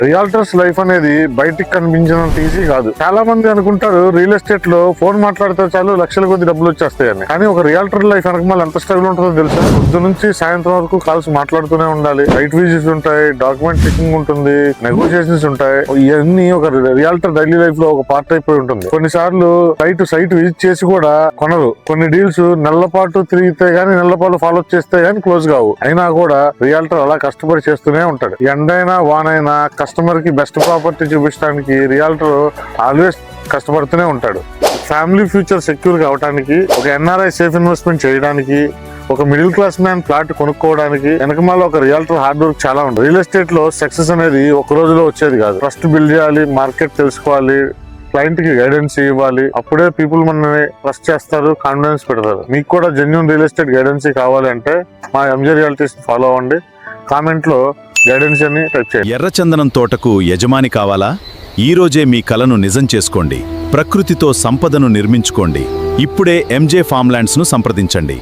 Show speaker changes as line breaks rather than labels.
Realtors life అనేది బయటికి కనిపించినంత ఈజీ కాదు. చాలా మంది అనుకుంటారు రియల్ ఎస్టేట్ లో ఫోన్ మాట్లాడితే చాలు లక్షల కొద్ది డబ్బులు వచ్చేస్తాయని. కానీ ఒక రియాల్టర్ లైఫ్ వెనక మళ్ళీ ఎంత స్ట్రగుల్ ఉంటుందో తెలుసా? పొద్దు నుంచి సాయంత్రం వరకు కాల్స్ మాట్లాడుతూనే ఉండాలి. సైట్ విజిట్స్ ఉంటాయి, డాక్యుమెంట్ చెకింగ్ ఉంటుంది, నెగోషియేషన్స్ ఉంటాయి. ఇవన్నీ ఒక రియాల్టర్ డైలీ లైఫ్ లో ఒక పార్ట్ అయిపోయి ఉంటుంది. కొన్నిసార్లు సైట్ విజిట్ చేసి కూడా కొనరు. కొన్ని డీల్స్ నెలల పాటు తిరిగితే గానీ, నెలల పాటు ఫాలో అప్ చేస్తే గానీ క్లోజ్ కావు. అయినా కూడా రియాల్టర్ అలా కష్టపడి చేస్తూనే ఉంటాడు. ఎండైనా వానైనా కస్టమర్ కి బెస్ట్ ప్రాపర్టీ చూపించడానికి రియాల్టర్ ఆల్వేస్ కష్టపడుతూనే ఉంటాడు. ఫ్యామిలీ ఫ్యూచర్ సెక్యూర్ కావడానికి, ఒక ఎన్ఆర్ఐ సేఫ్ ఇన్వెస్ట్మెంట్ చేయడానికి, ఒక మిడిల్ క్లాస్ మ్యాన్ ఫ్లాట్ కొనుక్కోవడానికి వెనకమాల ఒక రియాల్టర్ హార్డ్ వర్క్ చాలా ఉంటుంది. రియల్ ఎస్టేట్ లో సక్సెస్ అనేది ఒక రోజులో వచ్చేది కాదు. ట్రస్ట్ బిల్డ్ చేయాలి, మార్కెట్ తెలుసుకోవాలి, క్లయింట్ కి గైడెన్స్ ఇవ్వాలి. అప్పుడే పీపుల్ మనల్ని ట్రస్ట్ చేస్తారు, కాన్ఫిడెన్స్ పెడతారు. మీకు కూడా జెన్యూన్ రియల్ ఎస్టేట్ గైడెన్స్ కావాలి అంటే మా ఎంజే రియాలిటీస్ ఫాలో అవ్వండి. కామెంట్ లో గైడెన్స్ అని టైప్ చేయండి.
ఎర్రచందనం తోటకు యజమాని కావాలా? ఈ రోజే మీ కలను నిజం చేసుకోండి. ప్రకృతితో సంపదను నిర్మించుకోండి. ఇప్పుడే ఎంజే ఫార్మ్లాండ్స్ ను సంప్రదించండి.